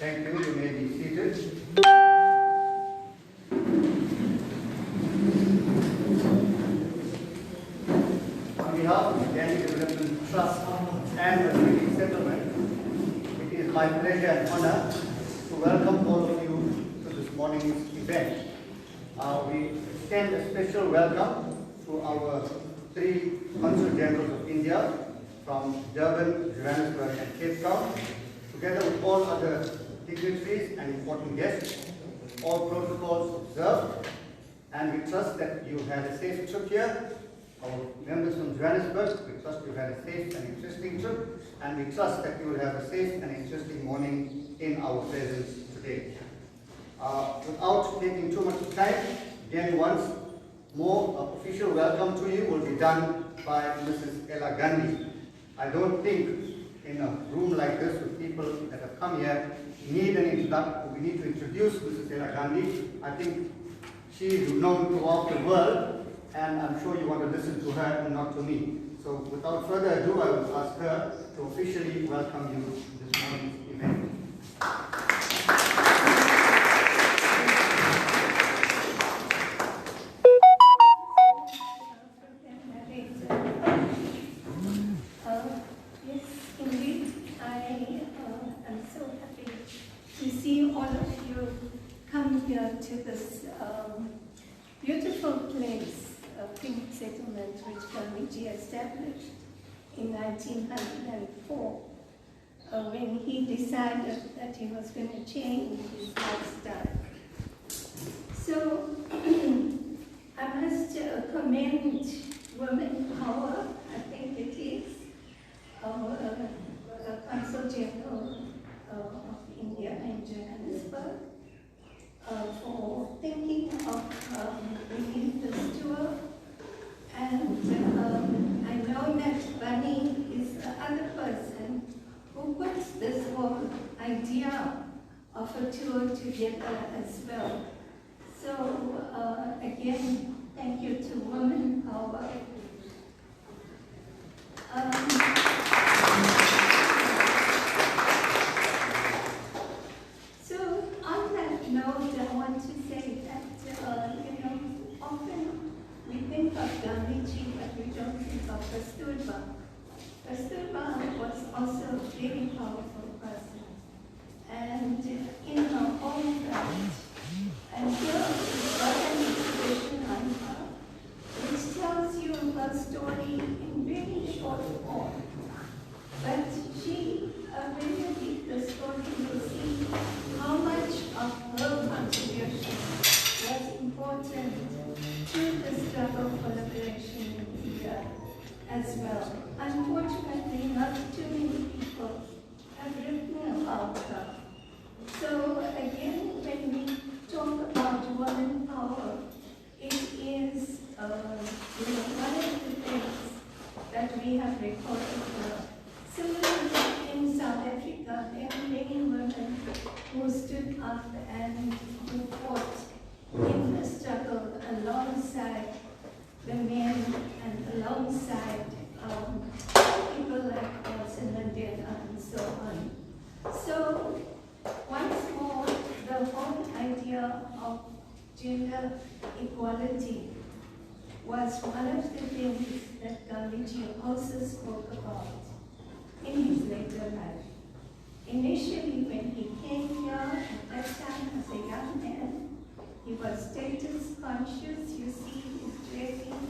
Thank you. You may be seated. On behalf of the Gandhi Development Trust and the City Settlement, it is my pleasure and honor to welcome all of you to this morning's event. We extend a special welcome to our three Consul Generals of India from Durban, Johannesburg and Cape Town, together with all other dignitaries and important guests. All protocols observed, and we trust that you had a safe trip here. Our members from Johannesburg, we trust you had a safe and interesting trip, and we trust that you will have a safe and interesting morning in our presence today. Without taking too much time, again once more, official welcome to you will be done by Mrs. Ella Gandhi. I don't think in a room like this with people that have come here need an introduction. We need to introduce Mrs. Ella Gandhi. I think she is known throughout the world, and I'm sure you want to listen to her and not to me. So without further ado, I will ask her to officially welcome you to this morning's event. Yes, indeed, I am so happy to see all of you come here to this beautiful place, Pink Settlement, which Gandhi established in 1904, when he decided that he was going to change his lifestyle. So, I must commend women power, I think it is, Consul General of India in Johannesburg, for thinking of bringing this tour. And I know that Bunny is the other person who puts this whole idea of a tour together as well. So again, thank you to Women Power. So on that note, I want to say that, often we think of Gandhiji, but we don't think of Kasturba. Kasturba was also a very powerful person. And in her own right, and here is what an exhibition on her, which tells you her story in very short form. But she, when you read the story, you'll see how much of her contribution was important to the struggle for liberation in India as well. Unfortunately, not too many people have written about her. So again, when we talk about woman power, it is one of the things that we have recorded her. Similarly, in South Africa, there are many women who stood up and who fought in the struggle alongside the men and alongside people like Nelson Mandela and so on. So, once more, the whole idea of gender equality was one of the things that Gandhiji also spoke about in his later life. Initially, when he came here at that time as a young man, he was status conscious. You see his dressing.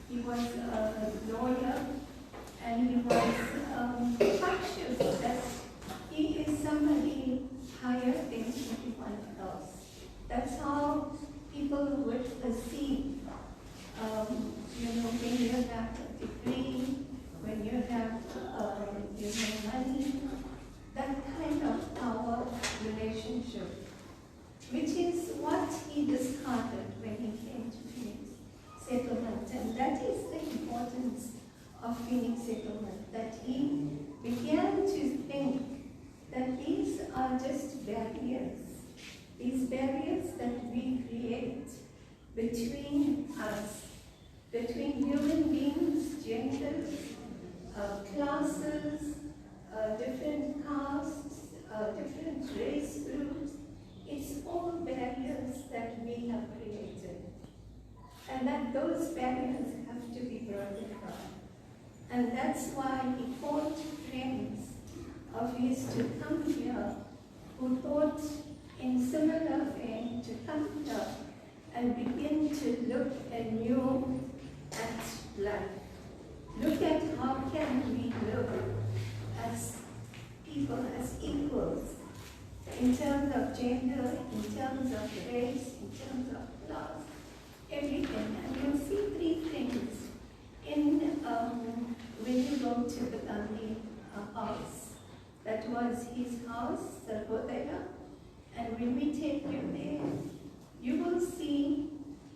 He was a lawyer, and he was conscious that he is somebody higher than everyone else. That's how people would perceive. When you have a degree, when you have money, that kind of power relationship, which is what he discarded when he came to Phoenix Settlement. And that is the importance of Phoenix Settlement, that he began to think that these are just barriers. These barriers that we create between us, between human beings, genders, classes, different castes, different race groups. It's all barriers that we have created. And that those barriers have to be broken down. And that's why he called friends of his to come here who thought in similar vein to come here and begin to look anew at life. Look at how can we live as people, as equals, in terms of gender, in terms of race, in terms of class, everything. And you'll see three things in when you go to the Gandhi house. That was his house, Sarvodaya. And when we take you there, you will see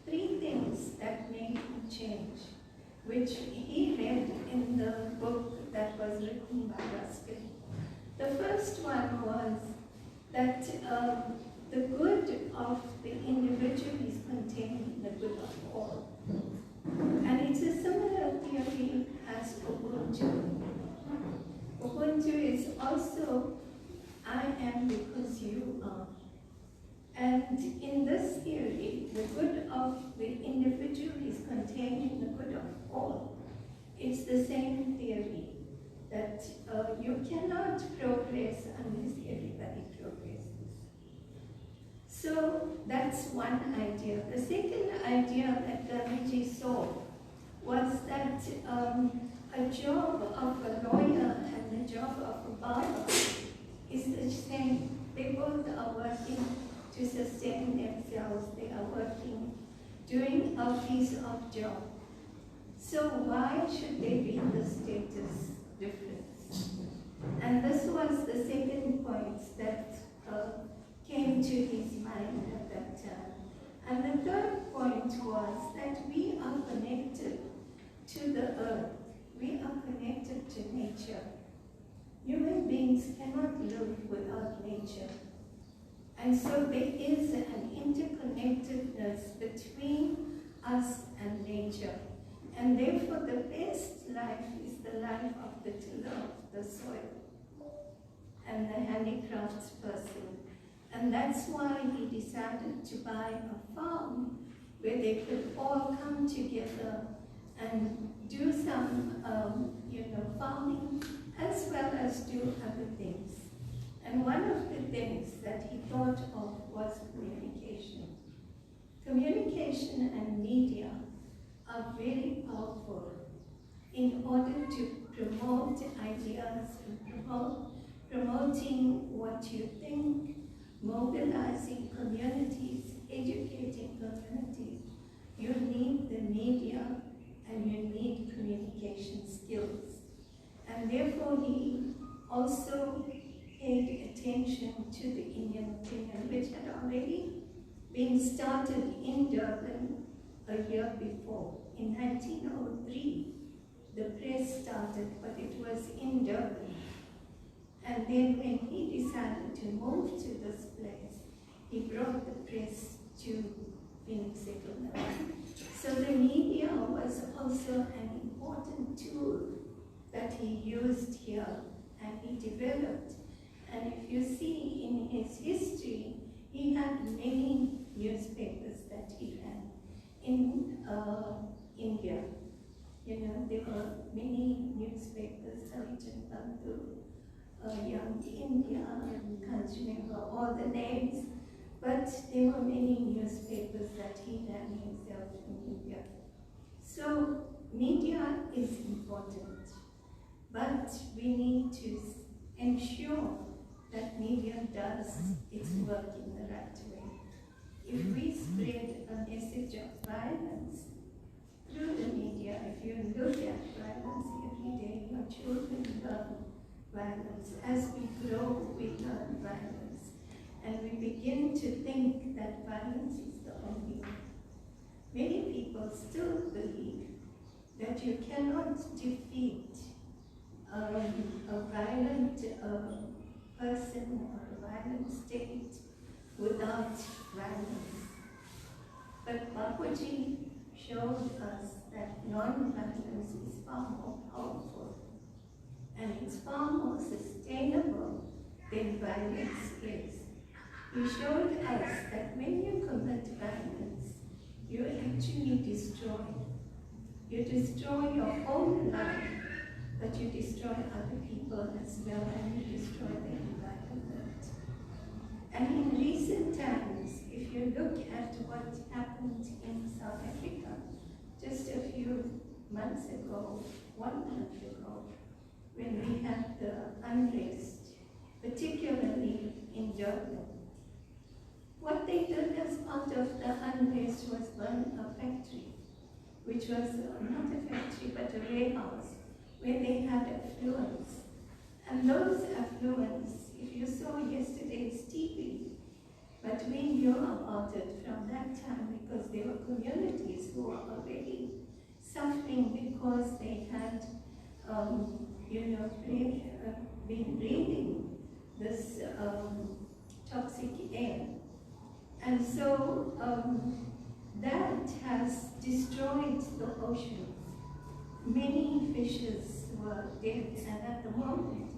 three things that made him change, which he read in the book that was written by Ruskin. The first one was that the good of the individual is contained in the good of all. And it's a similar theory as Ubuntu. Ubuntu is also, I am because you are. And in this theory, the good of the individual is contained in the good of all. It's the same theory that you cannot progress unless everybody progresses. So that's one idea. The second idea that Gandhi saw was that a job of a lawyer and the job of a barber is the same. They both are working to sustain themselves. They are working, doing a piece of job. So why should there be the status difference? And this was the second point that came to his mind at that time. And the third point was that we are connected to the earth. We are connected to nature. Human beings cannot live without nature. And so there is an interconnectedness between us and nature. And therefore the best life is the life of the tiller of the soil and the handicrafts person. And that's why he decided to buy a farm where they could all come together and do some farming as well as do other things. And one of the things that he thought of was communication. Communication and media are very powerful in order to promote ideas and promoting what you think, mobilizing communities, educating communities. You need the media and you need communication skills. And therefore he also paid attention to the Indian opinion, which had already been started in Durban a year before. In 1903, the press started, but it was in Durban. And then when he decided to move to this place, he brought the press to Phoenix Settlement. So the media was also an important tool that he used here and he developed. And if you see in his history, he had many newspapers that he ran in India. There were many newspapers, Sarjan Bandhu, Young India, I can't remember all the names, but there were many newspapers that he ran himself in India. So media is important, but we need to ensure that media does its work in the right way. If we spread a message of violence through the media, if you look at violence every day, your children learn violence. As we grow, we learn violence. And we begin to think that violence is the only way. Many people still believe that you cannot defeat a violent person or a violent state without violence. But Bapuji showed us that non-violence is far more powerful and it's far more sustainable than violence is. He showed us that when you commit violence, you actually destroy. You destroy your own life, but you destroy other people as well, and you destroy the environment. And in recent times, if you look at what happened in South Africa just a few months ago, 1 month ago, when we had the unrest, particularly in Durban, what they did as part of the unrest was burn a factory, which was not a factory but a warehouse, where they had affluents. And those affluents, if you saw yesterday's TV, but we knew about it from that time because there were communities who were already suffering because they had, been breathing this toxic air. And so that has destroyed the oceans. Many fishes were dead, and at the moment,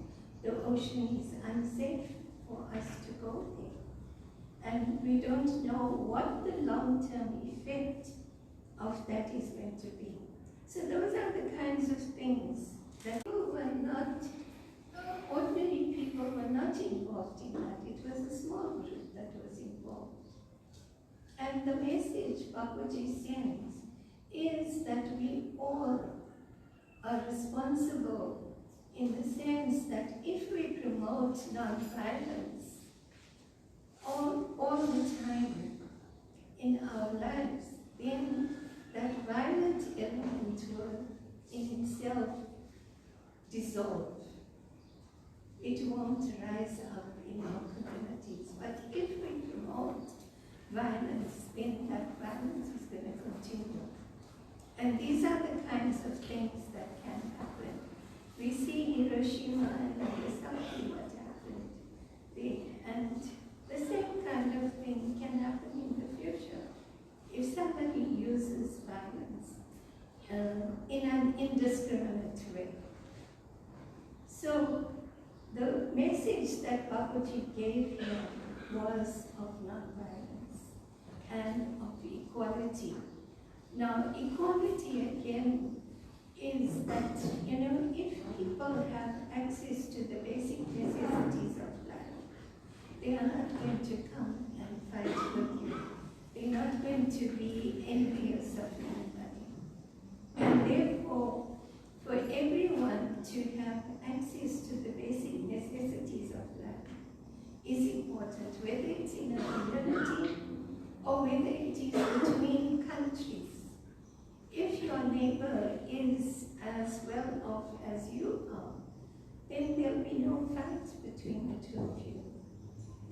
the ocean is unsafe for us to go there. And we don't know what the long-term effect of that is going to be. So those are the kinds of things that people were not, ordinary people were not involved in that. It was a small group that was involved. And the message Bapuji sends is that we all are responsible in the sense that if we promote non-violence all the time in our lives, then that violent element will in itself dissolve. It won't rise up in our communities. But if we promote violence, then that violence is going to continue. And these are the kinds of things that can happen. We see Hiroshima and Nagasaki, what happened there. And the same kind of thing can happen in the future if somebody uses violence in an indiscriminate way. So the message that Bapuji gave here was of non-violence and of equality. Now, equality again is that, if people have access to the basic necessities of life, they are not going to come and fight with you. They're not going to be envious of anybody. And therefore, for everyone to have access to the basic necessities of life is important, whether it's in a community or whether it is between countries. If your neighbor is as well off as you are, then there'll be no fight between the two of you.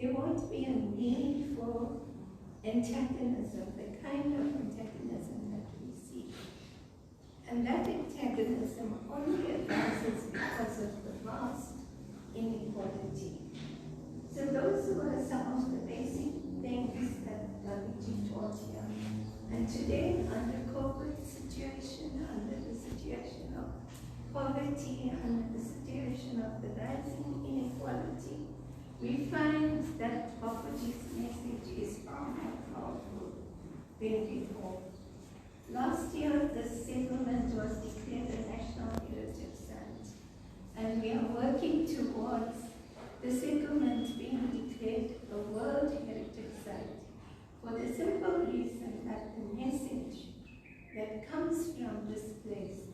There won't be a need for antagonism, the kind of antagonism that we see. And that antagonism only arises because of the vast inequality. So those were some of the basic things that Gandhi taught here. And today, under COVID situation, under the situation of poverty, under the situation of the rising inequality, we find that Bapuji's message is far more powerful than before. Last year, the settlement was declared a National Heritage Site, and we are working towards the settlement being declared a World Heritage Site for the simple reason that the message that comes from this place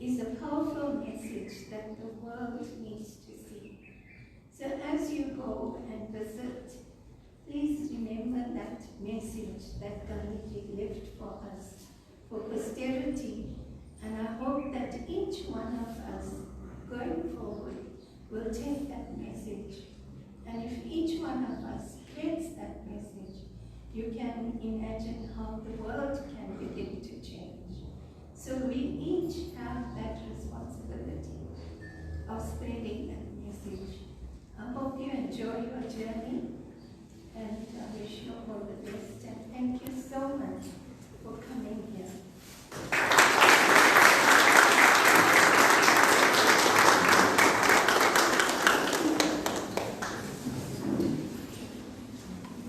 is a powerful message that the world needs to see. So as you go and visit, please remember that message that Gandhi left for us, for posterity, and I hope that each one of us going forward will take that message. And if each one of us spreads that message, you can imagine how the world